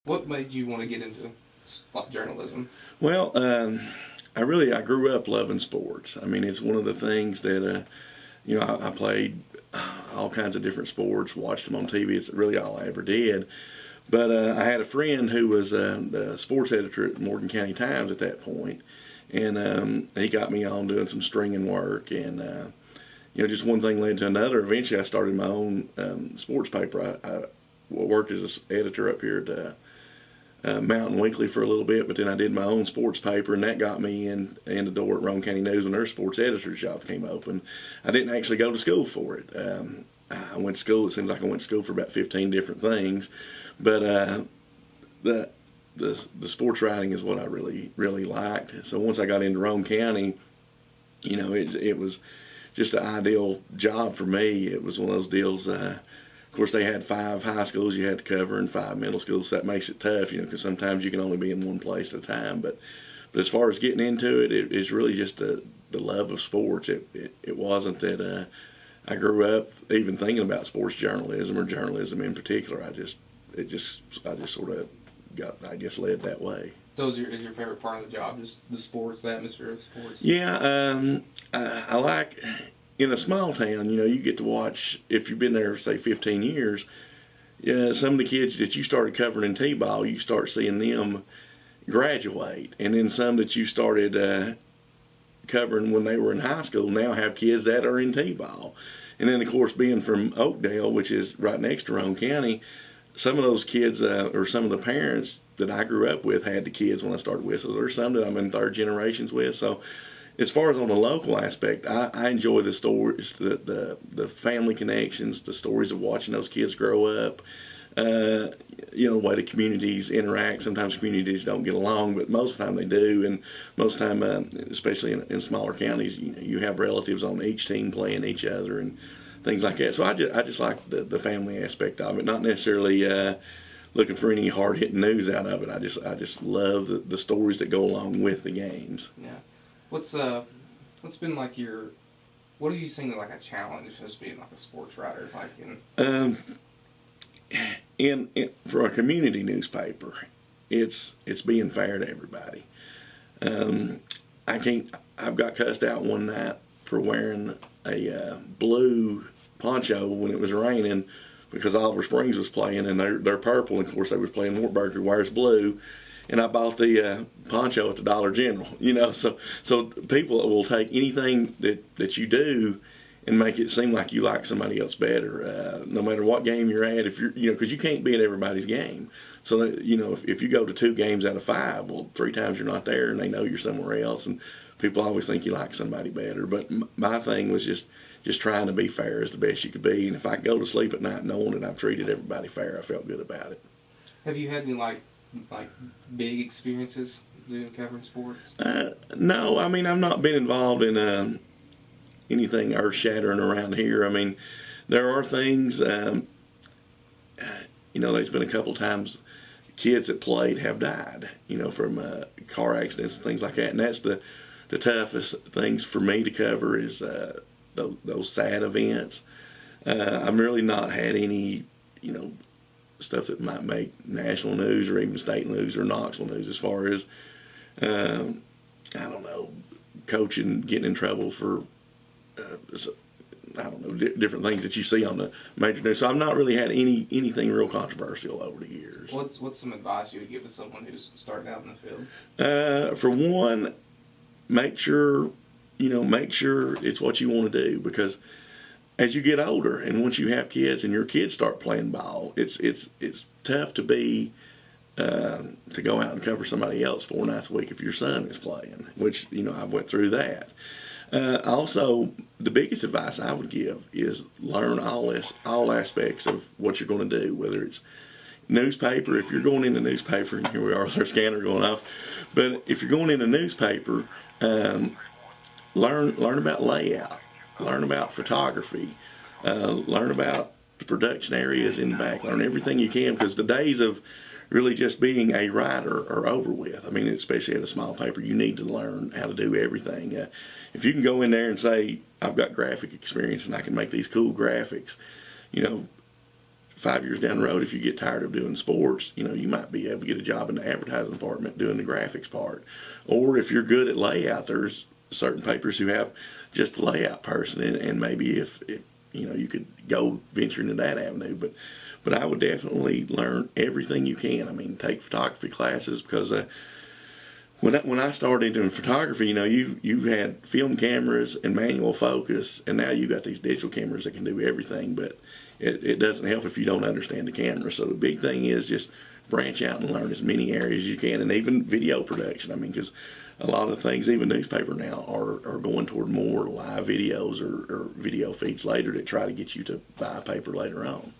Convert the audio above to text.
What made you want to get into journalism? Well, I grew up loving sports. I mean, it's one of the things that, I played all kinds of different sports, watched them on TV. It's really all I ever did. But I had a friend who was the sports editor at Morgan County Times at that point, and he got me on doing some stringing work, and just one thing led to another. Eventually, I started my own sports paper. I worked as an editor up here at Mountain Weekly for a little bit, but then I did my own sports paper, and that got me in the door at Roane County News when their sports editor's job came open. I didn't actually go to school for it. I went to school. It seems like I went to school for about 15 different things, but the sports writing is what I really liked. So once I got into Roane County, it was just an ideal job for me. It was one of those deals. Of course, they had 5 high schools you had to cover and 5 middle schools. So that makes it tough, because sometimes you can only be in one place at a time. But as far as getting into it, it's really just the love of sports. It wasn't that I grew up even thinking about sports journalism or journalism in particular. I just sort of got, I guess, led that way. So is your favorite part of the job just the sports, the atmosphere of sports? Yeah, I like. In a small town, you get to watch, if you've been there, say, 15 years, some of the kids that you started covering in T-ball, you start seeing them graduate. And then some that you started covering when they were in high school now have kids that are in T-ball. And then, of course, being from Oakdale, which is right next to Roane County, some of those kids, or some of the parents that I grew up with had the kids when I started with. So there's some that I'm in third generations with. So as far as on the local aspect, I enjoy the stories, the family connections, the stories of watching those kids grow up, the way the communities interact. Sometimes communities don't get along, but most of the time they do, and most of the time, especially in smaller counties, you have relatives on each team playing each other and things like that. So I just like the family aspect of it, not necessarily looking for any hard-hitting news out of it. I just love the stories that go along with the games. Yeah. What's been like what do you think like a challenge just being like a sports writer for a community newspaper, it's being fair to everybody. I've got cussed out one night for wearing a blue poncho when it was raining because Oliver Springs was playing and they're purple, and of course they was playing Wartburg, who wears blue. And I bought the poncho at the Dollar General, So people will take anything that you do and make it seem like you like somebody else better, no matter what game you're at. If you're, because you can't be at everybody's game. So that, if you go to 2 games out of 5, well, 3 times you're not there, and they know you're somewhere else, and people always think you like somebody better. But my thing was just trying to be fair as the best you could be. And if I go to sleep at night knowing that I've treated everybody fair, I felt good about it. Have you had any like big experiences doing covering sports? No, I mean, I've not been involved in anything earth-shattering around here. I mean, there are things, there's been a couple times kids that played have died, from car accidents and things like that. And that's the toughest things for me to cover is those sad events. I've really not had any, stuff that might make national news or even state news or Knoxville news, as far as coaching, getting in trouble for different things that you see on the major news. So I've not really had anything real controversial over the years. What's some advice you would give to someone who's starting out in the field? For one, make sure it's what you want to do, because as you get older and once you have kids and your kids start playing ball, it's tough to to go out and cover somebody else 4 nights a week if your son is playing, which, I've went through that. Also, the biggest advice I would give is learn all aspects of what you're going to do, whether it's newspaper. If you're going into newspaper, and here we are with our scanner going off, but if you're going into newspaper, learn about layout. Learn about photography, learn about the production areas in the back, learn everything you can, because the days of really just being a writer are over with. I mean, especially at a small paper, you need to learn how to do everything. If you can go in there and say, I've got graphic experience and I can make these cool graphics, 5 years down the road, if you get tired of doing sports, you might be able to get a job in the advertising department doing the graphics part. Or if you're good at layout, there's certain papers who have just a layout person, and maybe if you could go venture into that avenue. But I would definitely learn everything you can. I mean, take photography classes, because when I started doing photography, you had film cameras and manual focus, and now you got these digital cameras that can do everything. But it doesn't help if you don't understand the camera. So the big thing is just branch out and learn as many areas as you can, and even video production. I mean, because a lot of things, even newspaper now, are going toward more live videos or video feeds later to try to get you to buy a paper later on.